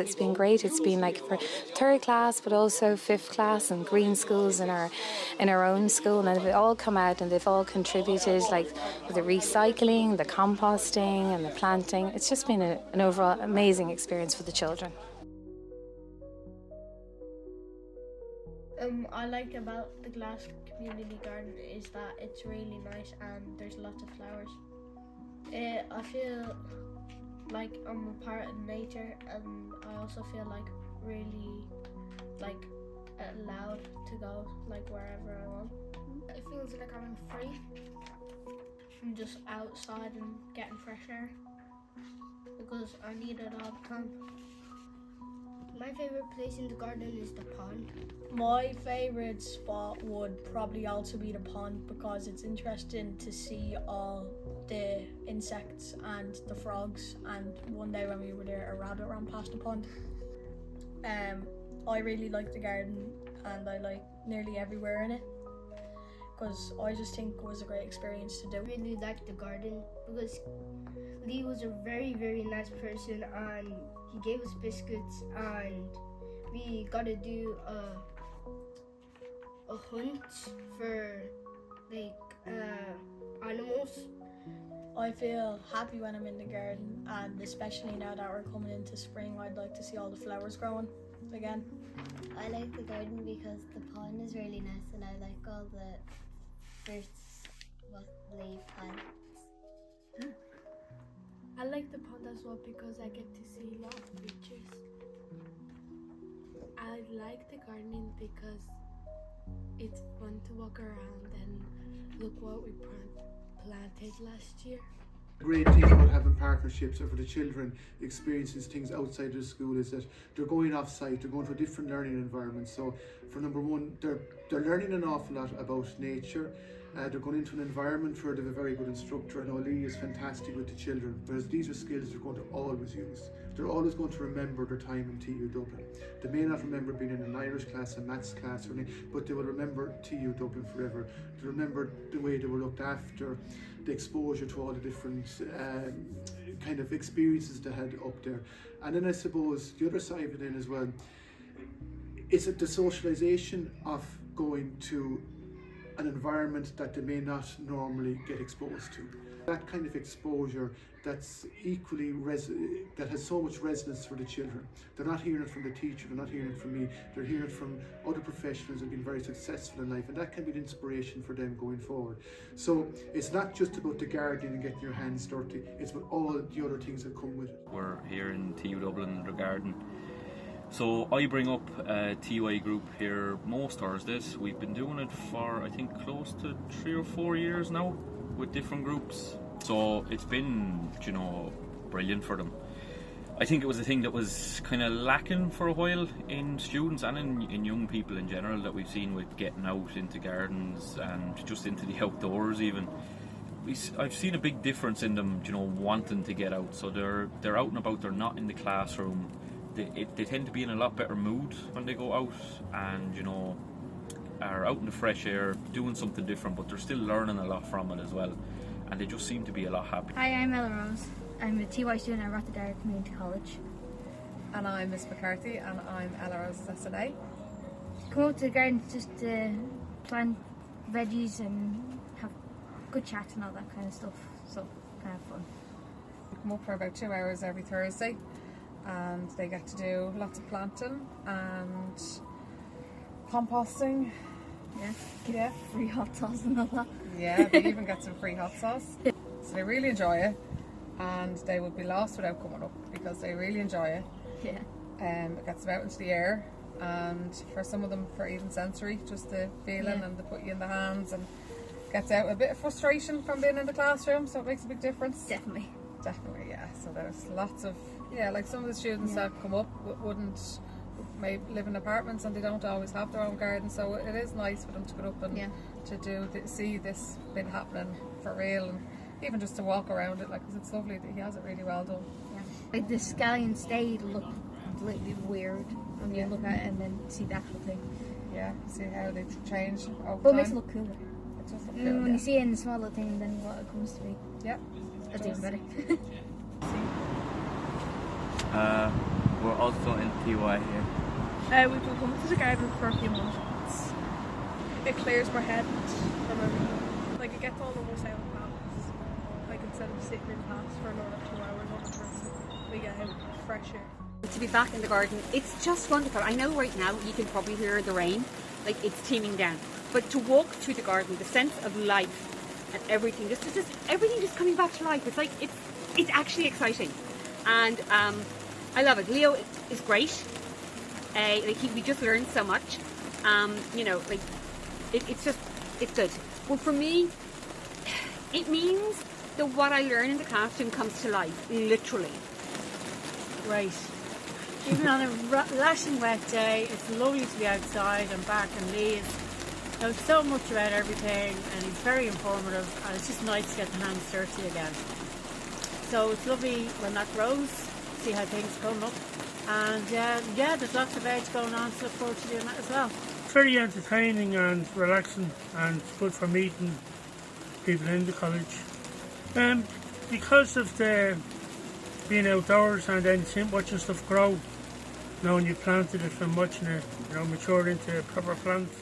It's been great. It's been like for third class, but also fifth class and green schools in our own school, and they've all come out and they've all contributed, like with the recycling, the composting, and the planting. It's just been an overall amazing experience for the children. I like about the GLAS Community Garden is that it's really nice and there's lots of flowers. I feel like I'm a part of nature, and I also feel like really like allowed to go like wherever I want. It feels like I'm free. I'm just outside and getting fresh air because I need it all the time. My favourite place in the garden is the pond. My favourite spot would probably also be the pond because it's interesting to see all the insects and the frogs, and one day when we were there a rabbit ran past the pond. I really like the garden and I like nearly everywhere in it because I just think it was a great experience to do. I really like the garden because Lee was a very, very nice person and he gave us biscuits, and we got to do a hunt for like animals. I feel happy when I'm in the garden, and especially now that we're coming into spring, I'd like to see all the flowers growing again. I like the garden because the pond is really nice and I like all the fruits, leaf plants. I like the pond as well because I get to see a lot of creatures. I like the gardening because it's fun to walk around and look what we planted last year. The great thing about having partnerships for the children experiencing things outside their school is that they're going off site, they're going to a different learning environment. So for number one, they're learning an awful lot about nature. They're going into an environment where they have a very good instructor, and Oli is fantastic with the children, whereas these are skills they're going to always use. They're always going to remember their time in TU Dublin. They may not remember being in an Irish class, a maths class, or anything, but they will remember TU Dublin forever. They remember the way they were looked after, the exposure to all the different kind of experiences they had up there. And then I suppose the other side of it then as well is the socialisation of going to an environment that they may not normally get exposed to. That kind of exposure that's equally that has so much resonance for the children. They're not hearing it from the teacher, they're not hearing it from me, they're hearing it from other professionals who have been very successful in life, and that can be an inspiration for them going forward. So it's not just about the gardening and getting your hands dirty, it's about all the other things that come with it. We're here in TU Dublin in the garden. So I bring up a TUI group here most Thursdays. We've been doing it for I think close to 3 or 4 years now with different groups. So it's been, brilliant for them. I think it was a thing that was kind of lacking for a while in students and in young people in general that we've seen with getting out into gardens and just into the outdoors even. I've seen a big difference in them, wanting to get out. So they're out and about, they're not in the classroom. They tend to be in a lot better mood when they go out and, are out in the fresh air, doing something different, but they're still learning a lot from it as well. And they just seem to be a lot happier. Hi, I'm Ella Rose. I'm a TY student at Rath Dara Community College. And I'm Miss McCarthy, and I'm Ella Rose's SNA. Come out to the garden just to plant veggies and have good chats and all that kind of stuff. So, kind of fun. We come up for about 2 hours every Thursday, and they get to do lots of planting and composting. Yeah, free hot sauce and all that. Yeah, they even get some free hot sauce. So they really enjoy it, and they would be lost without coming up because they really enjoy it. Yeah. It gets them out into the air, and for some of them for even sensory, just the feeling and the put you in the hands, and gets out a bit of frustration from being in the classroom, so it makes a big difference. Definitely, yeah. So there's lots of, like some of the students that come up wouldn't maybe live in apartments and they don't always have their own garden, so it is nice for them to go up and to see this been happening for real, and even just to walk around it, because it's lovely that he has it really well done. Yeah. Like the scallion stayed look completely weird when you look at it and then see the actual thing. Yeah, see how they change over But time. it makes it look cooler. It does look cool, when you see it in the smaller thing than what it comes to be. Yeah. That's even better. we're also in TY here. We've been coming to the garden for a few months. It clears my head from everything. Like, it gets all of us out of class. Like, instead of sitting in class for another 2 hours on the person, we get out fresh air. To be back in the garden, it's just wonderful. I know right now you can probably hear the rain, like it's teeming down. But to walk through the garden, the sense of life and everything, just everything just coming back to life. It's like it's actually exciting, and I love it. Leo is great. We just learned so much. You know, like it's good. Well, for me, it means that what I learn in the classroom comes to life, literally. Great. Even on a lashing wet day, it's lovely to be outside and back, and Lee knows so much about everything, and he's very informative, and it's just nice to get the hands dirty again. So it's lovely when that grows, see how things come up, and yeah, there's lots of veg going on, so look forward to doing that as well. It's very entertaining and relaxing, and good for meeting people in the college. Because of the being outdoors and then watching stuff grow, now when you planted it and watching it, mature into proper plants.